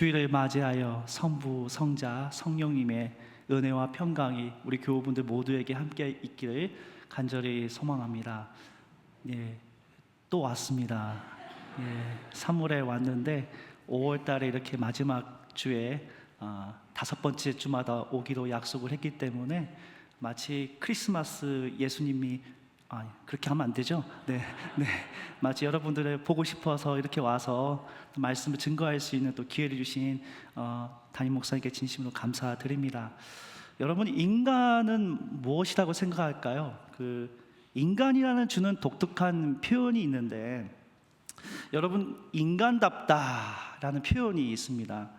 주일을 맞이하여 성부, 성자, 성령님의 은혜와 평강이 우리 교우분들 모두에게 함께 있기를 간절히 소망합니다. 또 왔습니다. 3월에 왔는데 5월 달에 이렇게 마지막 주에 5번째 주마다 오기로 약속을 했기 때문에 마치 크리스마스 예수님이 그렇게 하면 안 되죠? 네. 마치 여러분들을 보고 싶어서 이렇게 와서 말씀을 증거할 수 있는 또 기회를 주신 담임 목사님께 진심으로 감사드립니다. 여러분, 인간은 무엇이라고 생각할까요? 인간이라는 주는 독특한 표현이 있는데, 여러분, 인간답다라는 표현이 있습니다.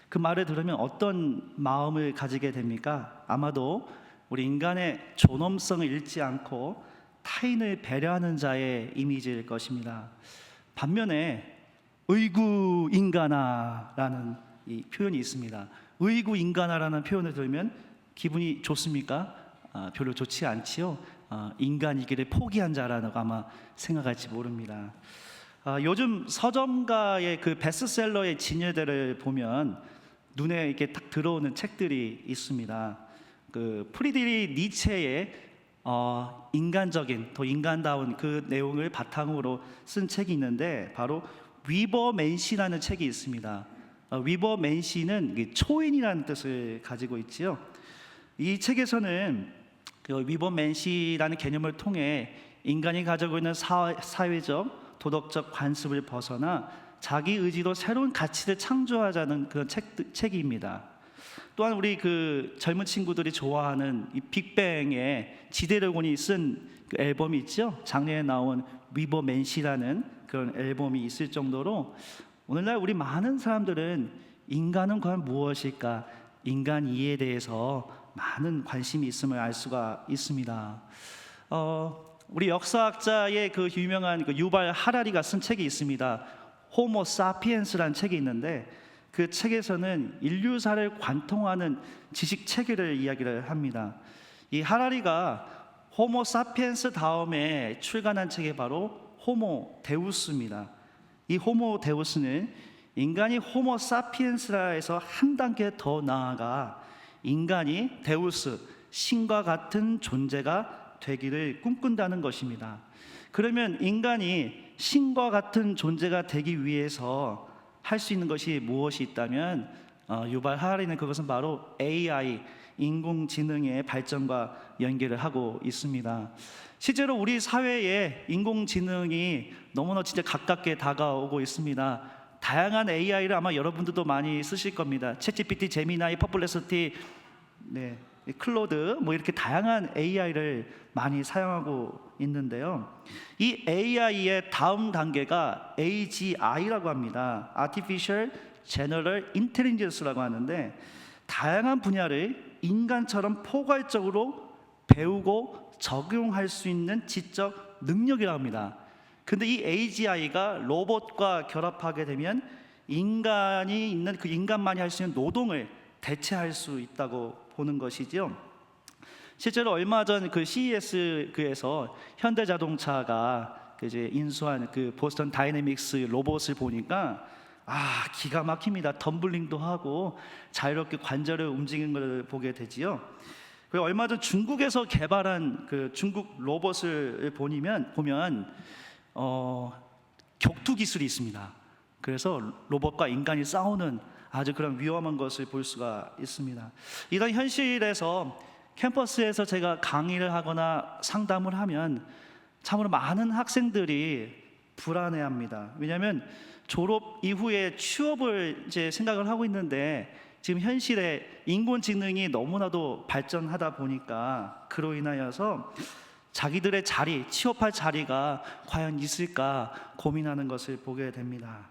그 말을 들으면 어떤 마음을 가지게 됩니까? 아마도 우리 인간의 존엄성을 잃지 않고 타인을 배려하는 자의 이미지일 것입니다. 반면에 의구 인간아라는 이 표현이 있습니다. 의구 인간아라는 표현을 들으면 기분이 좋습니까? 별로 좋지 않지요. 인간이기를 포기한 자라고 아마 생각할지 모릅니다. 요즘 서점가의 그 베스트셀러의 진열대를 보면 눈에 이렇게 딱 들어오는 책들이 있습니다. 프리드리히 니체의 인간적인, 더 인간다운 그 내용을 바탕으로 쓴 책이 있는데, 바로 위버맨시라는 책이 있습니다. 위버맨시는 초인이라는 뜻을 가지고 있지요. 이 책에서는 위버맨시라는 개념을 통해 인간이 가지고 있는 사회적, 도덕적 관습을 벗어나 자기 의지로 새로운 가치를 창조하자는 그런 책입니다. 또한 우리 젊은 친구들이 좋아하는 이 빅뱅의 지드래곤이 쓴 그 앨범이 있죠. 작년에 나온 위버맨시라는 그런 앨범이 있을 정도로 오늘날 우리 많은 사람들은 인간은 과연 무엇일까, 인간 이해에 대해서 많은 관심이 있음을 알 수가 있습니다. 우리 역사학자의 유명한 유발 하라리가 쓴 책이 있습니다. 호모 사피엔스라는 책이 있는데, 그 책에서는 인류사를 관통하는 지식 체계를 이야기를 합니다. 이 하라리가 호모 사피엔스 다음에 출간한 책이 바로 호모 데우스입니다. 이 호모 데우스는 인간이 호모 사피엔스라에서 한 단계 더 나아가 인간이 데우스, 신과 같은 존재가 되기를 꿈꾼다는 것입니다. 그러면 인간이 신과 같은 존재가 되기 위해서 할 수 있는 것이 무엇이 있다면, 유발 하라리는 그것은 바로 AI, 인공지능의 발전과 연계를 하고 있습니다. 실제로 우리 사회에 인공지능이 너무나 진짜 가깝게 다가오고 있습니다. 다양한 AI를 아마 여러분들도 많이 쓰실 겁니다. 챗GPT, 제미나이, 퍼플렉시티, 클로드, 이렇게 다양한 AI를 많이 사용하고 있는데요. 이 AI의 다음 단계가 AGI라고 합니다. Artificial General Intelligence라고 하는데, 다양한 분야를 인간처럼 포괄적으로 배우고 적용할 수 있는 지적 능력이라고 합니다. 근데 이 AGI가 로봇과 결합하게 되면 인간이 있는 인간만이 할 수 있는 노동을 대체할 수 있다고 보는 것이죠. 실제로 얼마 전 CES에서 현대자동차가 이제 인수한 보스턴 다이내믹스 로봇을 보니까 기가 막힙니다. 덤블링도 하고 자유롭게 관절을 움직이는 걸 보게 되지요. 그리고 얼마 전 중국에서 개발한 중국 로봇을 보면 격투 기술이 있습니다. 그래서 로봇과 인간이 싸우는 아주 그런 위험한 것을 볼 수가 있습니다. 이런 현실에서 캠퍼스에서 제가 강의를 하거나 상담을 하면 참으로 많은 학생들이 불안해합니다. 왜냐하면 졸업 이후에 취업을 이제 생각을 하고 있는데, 지금 현실에 인공지능이 너무나도 발전하다 보니까 그로 인하여서 자기들의 자리, 취업할 자리가 과연 있을까 고민하는 것을 보게 됩니다.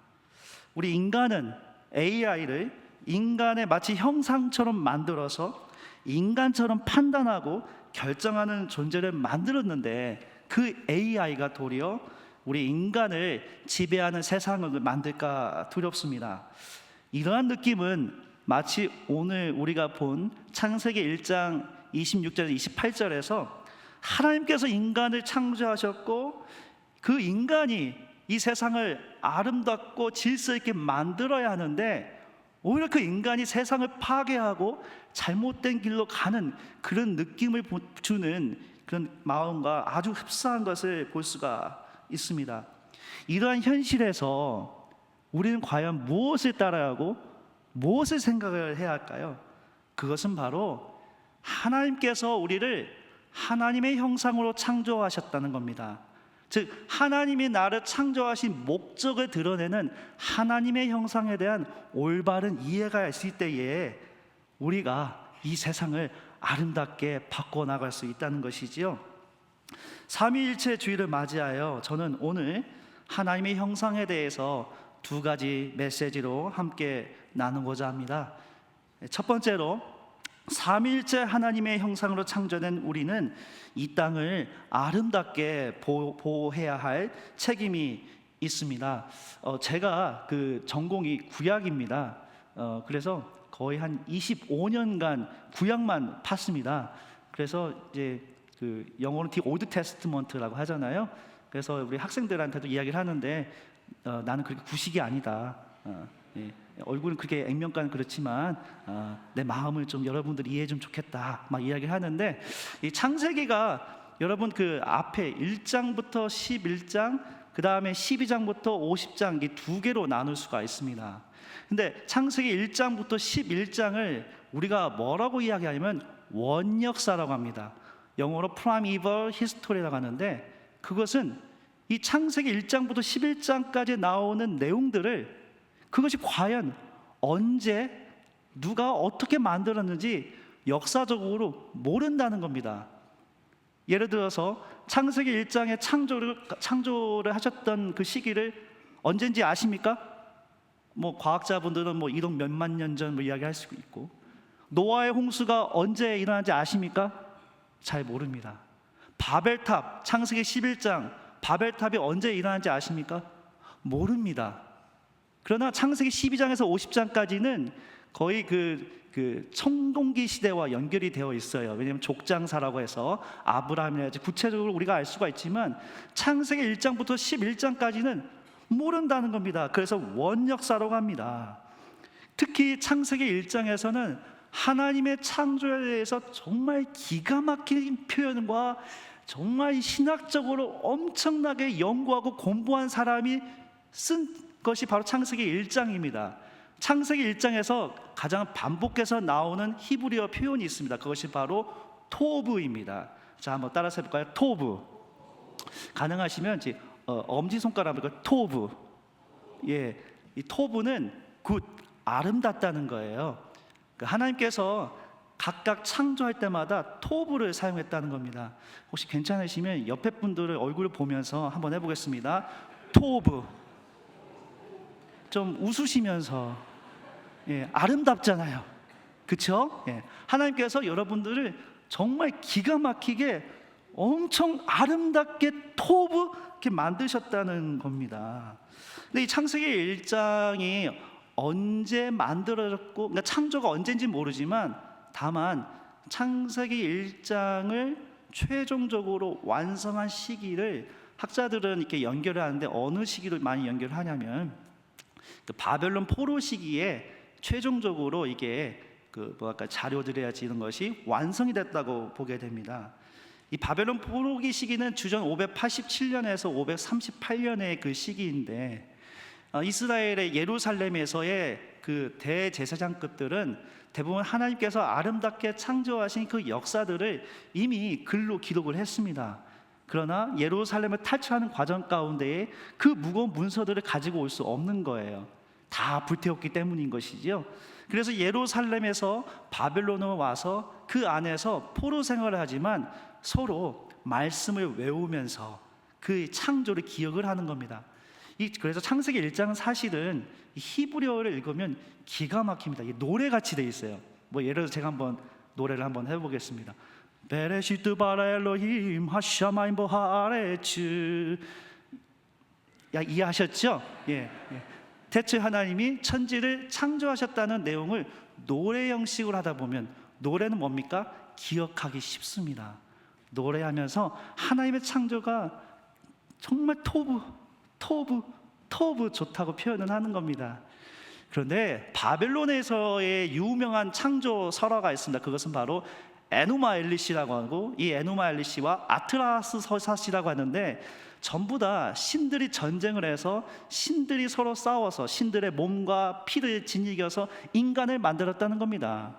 우리 인간은 AI를 인간의 마치 형상처럼 만들어서 인간처럼 판단하고 결정하는 존재를 만들었는데, 그 AI가 도리어 우리 인간을 지배하는 세상을 만들까 두렵습니다. 이러한 느낌은 마치 오늘 우리가 본 창세기 1장 26절 28절에서 하나님께서 인간을 창조하셨고 그 인간이 이 세상을 아름답고 질서 있게 만들어야 하는데 오히려 그 인간이 세상을 파괴하고 잘못된 길로 가는 그런 느낌을 주는 그런 마음과 아주 흡사한 것을 볼 수가 있습니다. 이러한 현실에서 우리는 과연 무엇을 따라야 하고 무엇을 생각을 해야 할까요? 그것은 바로 하나님께서 우리를 하나님의 형상으로 창조하셨다는 겁니다. 즉 하나님이 나를 창조하신 목적을 드러내는 하나님의 형상에 대한 올바른 이해가 있을 때에 우리가 이 세상을 아름답게 바꿔나갈 수 있다는 것이지요. 삼위일체 주일을 맞이하여 저는 오늘 하나님의 형상에 대해서 두 가지 메시지로 함께 나누고자 합니다. 첫 번째로 삼위일체 하나님의 형상으로 창조된 우리는 이 땅을 아름답게 보호해야 할 책임이 있습니다. 제가 그 전공이 구약입니다. 그래서 거의 한 25년간 구약만 팠습니다. 그래서 이제 그 영어로는 The Old Testament라고 하잖아요. 그래서 우리 학생들한테도 이야기를 하는데 나는 그렇게 구식이 아니다. 예. 얼굴은 그렇게 액면가는 그렇지만 내 마음을 좀 여러분들이 이해해 주면 좋겠다 막 이야기를 하는데, 이 창세기가 여러분 그 앞에 1장부터 11장 그 다음에 12장부터 50장 이 두 개로 나눌 수가 있습니다. 근데 창세기 1장부터 11장을 우리가 뭐라고 이야기하냐면 원역사라고 합니다. 영어로 Primeval History라고 하는데, 그것은 이 창세기 1장부터 11장까지 나오는 내용들을 그것이 과연 언제 누가 어떻게 만들었는지 역사적으로 모른다는 겁니다. 예를 들어서 창세기 1장에 창조를 하셨던 그 시기를 언젠지 아십니까? 뭐 과학자분들은 뭐 1억 몇만 년 전 뭐 이야기할 수 있고, 노아의 홍수가 언제 일어난지 아십니까? 잘 모릅니다. 바벨탑 창세기 11장 바벨탑이 언제 일어난지 아십니까? 모릅니다. 그러나 창세기 12장에서 50장까지는 거의 그 청동기 시대와 연결이 되어 있어요. 왜냐하면 족장사라고 해서 아브라함이라든지 구체적으로 우리가 알 수가 있지만 창세기 1장부터 11장까지는 모른다는 겁니다. 그래서 원역사라고 합니다. 특히 창세기 1장에서는 하나님의 창조에 대해서 정말 기가 막힌 표현과 정말 신학적으로 엄청나게 연구하고 공부한 사람이 쓴 것이 바로 창세기 1장입니다. 창세기 1장에서 가장 반복해서 나오는 히브리어 표현이 있습니다. 그것이 바로 토브입니다. 자, 한번 따라서 해볼까요? 토브. 가능하시면 이제 엄지손가락으로 토브. 예, 이 토브는 굿, 아름답다는 거예요. 하나님께서 각각 창조할 때마다 토브를 사용했다는 겁니다. 혹시 괜찮으시면 옆에 분들의 얼굴을 보면서 한번 해보겠습니다. 토브. 좀 웃으시면서, 예, 아름답잖아요. 그렇죠? 예, 하나님께서 여러분들을 정말 기가 막히게 엄청 아름답게 토브 이렇게 만드셨다는 겁니다. 근데 이 창세기 1장이 언제 만들어졌고, 그러니까 창조가 언제인지 모르지만 다만 창세기 1장을 최종적으로 완성한 시기를 학자들은 이렇게 연결을 하는데 어느 시기를 많이 연결하냐면 그 바벨론 포로 시기에 최종적으로 이게 자료들이야 지는 것이 완성이 됐다고 보게 됩니다. 이 바벨론 포로기 시기는 주전 587년에서 538년의 그 시기인데, 이스라엘의 예루살렘에서의 그 대제사장급들은 대부분 하나님께서 아름답게 창조하신 그 역사들을 이미 글로 기록을 했습니다. 그러나 예루살렘을 탈출하는 과정 가운데에 그 무거운 문서들을 가지고 올 수 없는 거예요. 다 불태웠기 때문인 것이지요. 그래서 예루살렘에서 바벨론으로 와서 그 안에서 포로 생활을 하지만 서로 말씀을 외우면서 그 창조를 기억을 하는 겁니다. 그래서 창세기 1장은 사실은 히브리어를 읽으면 기가 막힙니다. 노래같이 돼 있어요. 뭐 예를 들어서 제가 한번 노래를 한번 해보겠습니다. 베레시트 바라 엘로힘 하샤마임 보하레츠. 이해하셨죠? 예. 대체 하나님이 천지를 창조하셨다는 내용을 노래 형식으로 하다 보면, 노래는 뭡니까? 기억하기 쉽습니다. 노래하면서 하나님의 창조가 정말 토브 좋다고 표현을 하는 겁니다. 그런데 바벨론에서의 유명한 창조 설화가 있습니다. 그것은 바로 에누마 엘리시라고 하고, 이 에누마 엘리시와 아트라스 서사시라고 하는데, 전부 다 신들이 전쟁을 해서 신들이 서로 싸워서 신들의 몸과 피를 지니겨서 인간을 만들었다는 겁니다.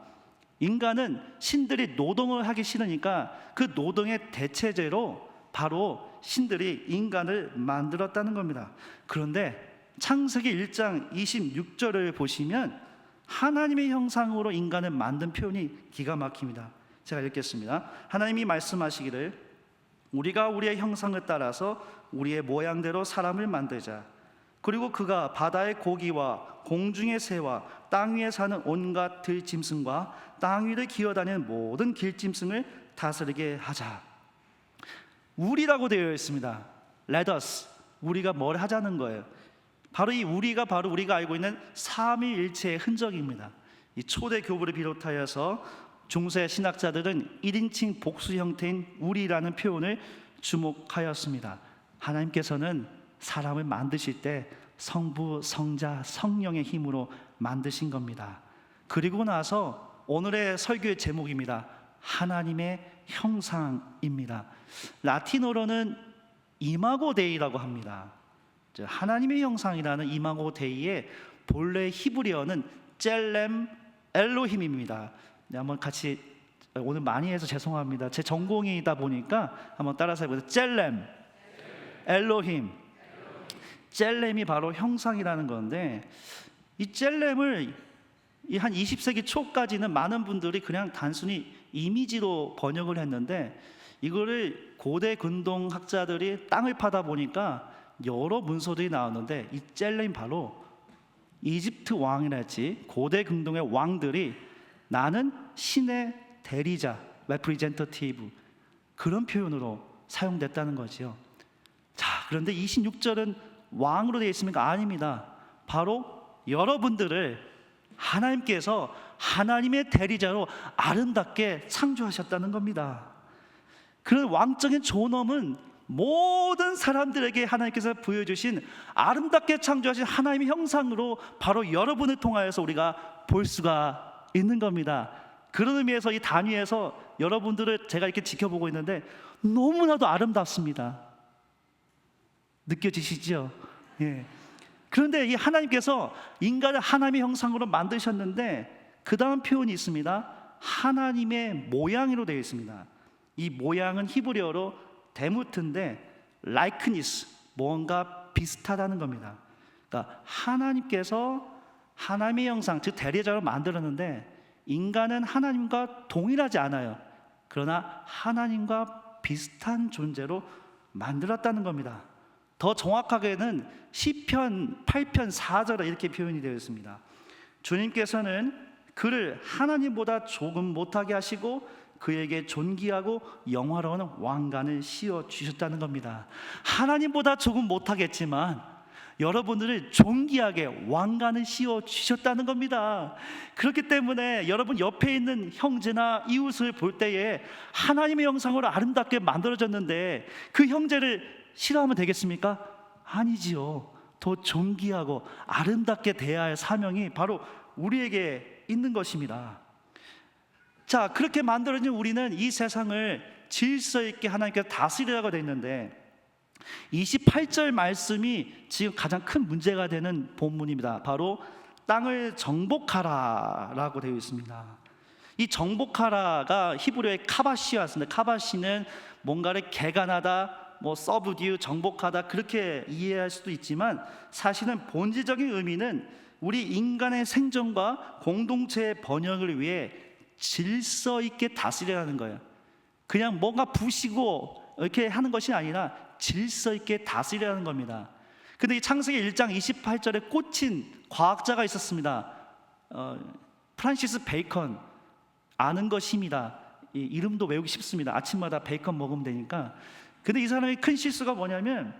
인간은 신들이 노동을 하기 싫으니까 그 노동의 대체제로 바로 신들이 인간을 만들었다는 겁니다. 그런데 창세기 1장 26절을 보시면 하나님의 형상으로 인간을 만든 표현이 기가 막힙니다. 제가 읽겠습니다. 하나님이 말씀하시기를 우리가 우리의 형상을 따라서 우리의 모양대로 사람을 만들자. 그리고 그가 바다의 고기와 공중의 새와 땅 위에 사는 온갖 들짐승과 땅 위를 기어다니는 모든 길짐승을 다스리게 하자. 우리라고 되어 있습니다. Let us. 우리가 뭘 하자는 거예요. 바로 이 우리가 바로 우리가 알고 있는 삼위일체의 흔적입니다. 이 초대 교부를 비롯하여서 중세 신학자들은 1인칭 복수 형태인 우리라는 표현을 주목하였습니다. 하나님께서는 사람을 만드실 때 성부, 성자, 성령의 힘으로 만드신 겁니다. 그리고 나서 오늘의 설교의 제목입니다. 하나님의 형상입니다. 라틴어로는 이마고 데이라고 합니다. 하나님의 형상이라는 이마고 데이의 본래 히브리어는 젤렘 엘로힘입니다. 한번 같이, 오늘 많이 해서 죄송합니다. 제 전공이다 보니까 한번 따라서 해보세요. 젤렘 엘로힘. 젤렘이 바로 형상이라는 건데, 이 젤렘을 한 20세기 초까지는 많은 분들이 그냥 단순히 이미지로 번역을 했는데, 이거를 고대 근동학자들이 땅을 파다 보니까 여러 문서들이 나왔는데, 이 젤렘이 바로 이집트 왕이랄지 고대 근동의 왕들이 나는 신의 대리자, representative, 그런 표현으로 사용됐다는 거지요. 자, 그런데 26절은 왕으로 되어 있습니까? 아닙니다. 바로 여러분들을 하나님께서 하나님의 대리자로 아름답게 창조하셨다는 겁니다. 그런 왕적인 존엄은 모든 사람들에게 하나님께서 보여주신 아름답게 창조하신 하나님의 형상으로 바로 여러분을 통하여서 우리가 볼 수가 있는 겁니다. 그런 의미에서 이 단위에서 여러분들을 제가 이렇게 지켜보고 있는데 너무나도 아름답습니다. 느껴지시죠? 예. 그런데 이 하나님께서 인간을 하나님의 형상으로 만드셨는데 그 다음 표현이 있습니다. 하나님의 모양으로 되어 있습니다. 이 모양은 히브리어로 데무트인데 likeness, 뭔가 비슷하다는 겁니다. 그러니까 하나님께서 하나님의 형상, 즉 대리자로 만들었는데 인간은 하나님과 동일하지 않아요. 그러나 하나님과 비슷한 존재로 만들었다는 겁니다. 더 정확하게는 시편 8편 4절에 이렇게 표현이 되어 있습니다. 주님께서는 그를 하나님보다 조금 못하게 하시고 그에게 존귀하고 영화로운 왕관을 씌워 주셨다는 겁니다. 하나님보다 조금 못하겠지만 여러분들을 존귀하게 왕관을 씌워 주셨다는 겁니다. 그렇기 때문에 여러분 옆에 있는 형제나 이웃을 볼 때에 하나님의 형상으로 아름답게 만들어졌는데 그 형제를 싫어하면 되겠습니까? 아니지요. 더 존귀하고 아름답게 대해야 할 사명이 바로 우리에게 있는 것입니다. 자, 그렇게 만들어진 우리는 이 세상을 질서 있게 하나님께서 다스리라고 되어 있는데 28절 말씀이 지금 가장 큰 문제가 되는 본문입니다. 바로 땅을 정복하라라고 되어 있습니다. 이 정복하라가 히브리어의 카바시였습니다. 카바시는 뭔가를 개간하다, 서브듀, 정복하다, 그렇게 이해할 수도 있지만 사실은 본질적인 의미는 우리 인간의 생존과 공동체의 번영을 위해 질서 있게 다스리라는 거예요. 그냥 뭔가 부시고 이렇게 하는 것이 아니라 질서 있게 다스리라는 겁니다. 근데 이 창세기 1장 28절에 꽂힌 과학자가 있었습니다. 프란시스 베이컨, 아는 것입니다. 이 이름도 외우기 쉽습니다. 아침마다 베이컨 먹으면 되니까. 근데 이 사람의 큰 실수가 뭐냐면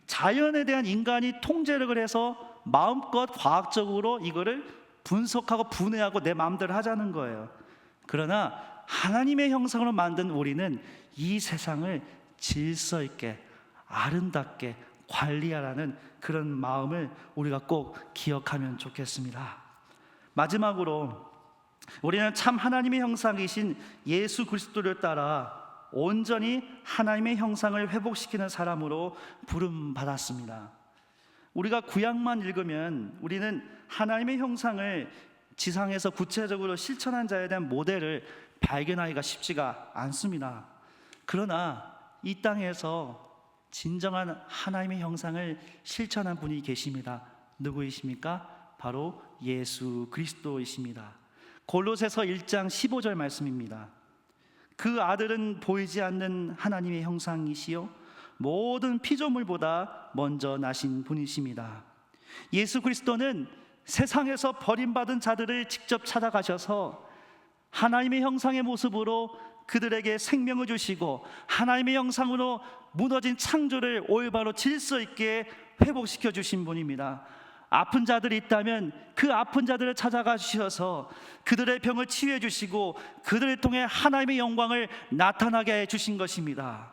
자연에 대한 인간이 통제력을 해서 마음껏 과학적으로 이거를 분석하고 분해하고 내 마음대로 하자는 거예요. 그러나 하나님의 형상으로 만든 우리는 이 세상을 질서 있게 아름답게 관리하라는 그런 마음을 우리가 꼭 기억하면 좋겠습니다. 마지막으로 우리는 참 하나님의 형상이신 예수 그리스도를 따라 온전히 하나님의 형상을 회복시키는 사람으로 부름받았습니다. 우리가 구약만 읽으면 우리는 하나님의 형상을 지상에서 구체적으로 실천한 자에 대한 모델을 발견하기가 쉽지가 않습니다. 그러나 이 땅에서 진정한 하나님의 형상을 실천한 분이 계십니다. 누구이십니까? 바로 예수 그리스도이십니다. 골로새서 1장 15절 말씀입니다. 그 아들은 보이지 않는 하나님의 형상이시요 모든 피조물보다 먼저 나신 분이십니다. 예수 그리스도는 세상에서 버림받은 자들을 직접 찾아가셔서 하나님의 형상의 모습으로 그들에게 생명을 주시고 하나님의 형상으로 무너진 창조를 올바로 질서 있게 회복시켜 주신 분입니다. 아픈 자들이 있다면 그 아픈 자들을 찾아가 주셔서 그들의 병을 치유해 주시고 그들을 통해 하나님의 영광을 나타나게 해 주신 것입니다.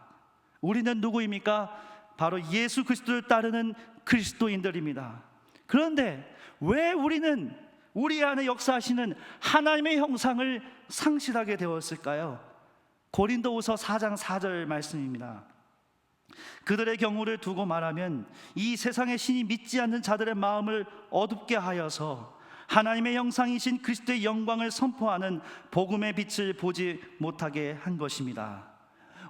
우리는 누구입니까? 바로 예수 그리스도를 따르는 그리스도인들입니다. 그런데 왜 우리는 우리 안에 역사하시는 하나님의 형상을 상실하게 되었을까요? 고린도후서 4장 4절 말씀입니다. 그들의 경우를 두고 말하면 이 세상의 신이 믿지 않는 자들의 마음을 어둡게 하여서 하나님의 형상이신 그리스도의 영광을 선포하는 복음의 빛을 보지 못하게 한 것입니다.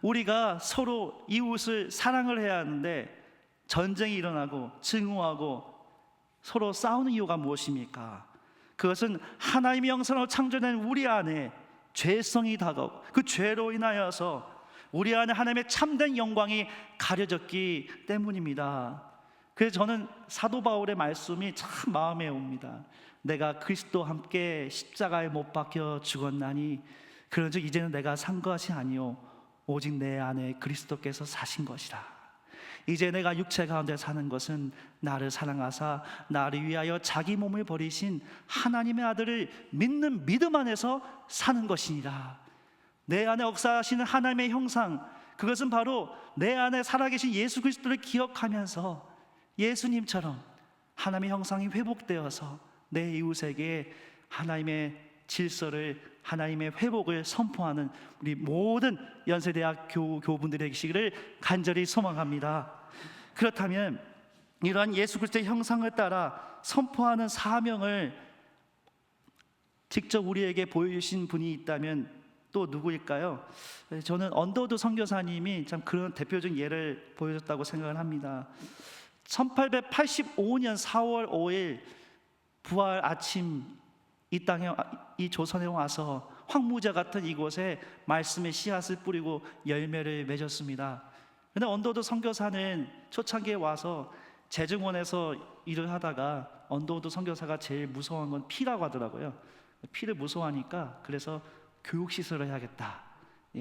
우리가 서로 이웃을 사랑을 해야 하는데 전쟁이 일어나고 증오하고 서로 싸우는 이유가 무엇입니까? 그것은 하나님의 형상으로 창조된 우리 안에 죄성이 다가오고 그 죄로 인하여서 우리 안에 하나님의 참된 영광이 가려졌기 때문입니다. 그래서 저는 사도 바울의 말씀이 참 마음에 옵니다. 내가 그리스도와 함께 십자가에 못 박혀 죽었나니 그런즉 이제는 내가 산 것이 아니요 오직 내 안에 그리스도께서 사신 것이라. 이제 내가 육체 가운데 사는 것은 나를 사랑하사 나를 위하여 자기 몸을 버리신 하나님의 아들을 믿는 믿음 안에서 사는 것이니라. 내 안에 역사하시는 하나님의 형상, 그것은 바로 내 안에 살아계신 예수 그리스도를 기억하면서 예수님처럼 하나님의 형상이 회복되어서 내 이웃에게 하나님의 질서를, 하나님의 회복을 선포하는 우리 모든 연세대학 교우분들이 계시기를 간절히 소망합니다. 그렇다면 이러한 예수 그리스도의 형상을 따라 선포하는 사명을 직접 우리에게 보여주신 분이 있다면 또 누구일까요? 저는 언더우드 선교사님이 참 그런 대표적인 예를 보여줬다고 생각을 합니다. 1885년 4월 5일 부활 아침 이 땅에, 이 조선에 와서 황무지 같은 이곳에 말씀의 씨앗을 뿌리고 열매를 맺었습니다. 그런데 언더우드 선교사는 초창기에 와서 재증원에서 일을 하다가 언더우드 선교사가 제일 무서운 건 피라고 하더라고요. 피를 무서워하니까 그래서 교육시설을 해야겠다.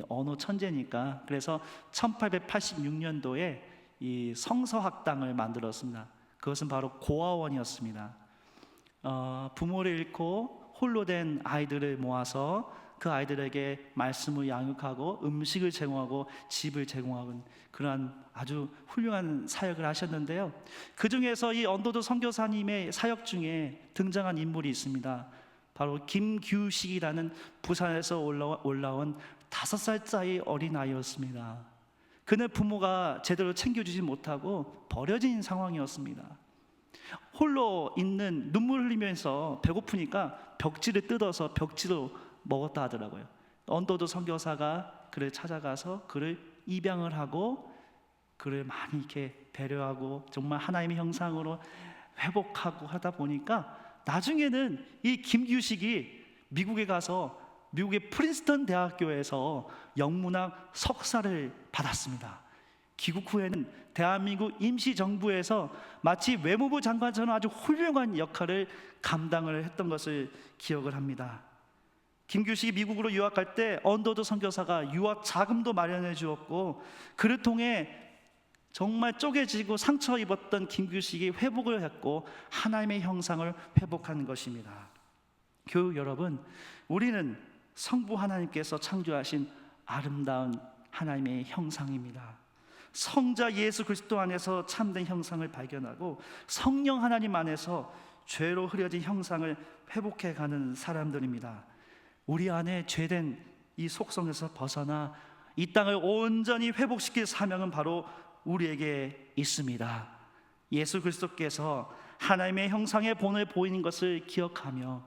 언어 천재니까. 그래서 1886년도에 이 성서학당을 만들었습니다. 그것은 바로 고아원이었습니다. 부모를 잃고 홀로 된 아이들을 모아서 그 아이들에게 말씀을 양육하고 음식을 제공하고 집을 제공하는 그러한 아주 훌륭한 사역을 하셨는데요. 그 중에서 이 언더우드 선교사님의 사역 중에 등장한 인물이 있습니다. 바로 김규식이라는 부산에서 올라온 5살짜리 어린아이였습니다. 그는 부모가 제대로 챙겨주지 못하고 버려진 상황이었습니다. 홀로 있는 눈물 흘리면서 배고프니까 벽지를 뜯어서 벽지로 먹었다 하더라고요. 언더우드 선교사가 그를 찾아가서 그를 입양을 하고 그를 많이 이렇게 배려하고 정말 하나님의 형상으로 회복하고 하다 보니까 나중에는 이 김규식이 미국에 가서 미국의 프린스턴 대학교에서 영문학 석사를 받았습니다. 귀국 후에는 대한민국 임시정부에서 마치 외무부 장관처럼 아주 훌륭한 역할을 감당을 했던 것을 기억을 합니다. 김규식이 미국으로 유학할 때 언더우드 선교사가 유학 자금도 마련해 주었고 그를 통해 정말 쪼개지고 상처 입었던 김규식이 회복을 했고 하나님의 형상을 회복하는 것입니다. 교우 여러분, 우리는 성부 하나님께서 창조하신 아름다운 하나님의 형상입니다. 성자 예수 그리스도 안에서 참된 형상을 발견하고 성령 하나님 안에서 죄로 흐려진 형상을 회복해가는 사람들입니다. 우리 안에 죄된 이 속성에서 벗어나 이 땅을 온전히 회복시킬 사명은 바로 우리에게 있습니다. 예수 그리스도께서 하나님의 형상의 본을 보이는 것을 기억하며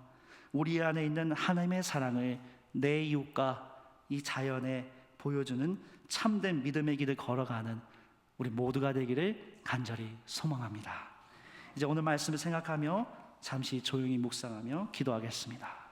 우리 안에 있는 하나님의 사랑을 내 이웃과 이 자연에 보여주는 참된 믿음의 길을 걸어가는 우리 모두가 되기를 간절히 소망합니다. 이제 오늘 말씀을 생각하며 잠시 조용히 묵상하며 기도하겠습니다.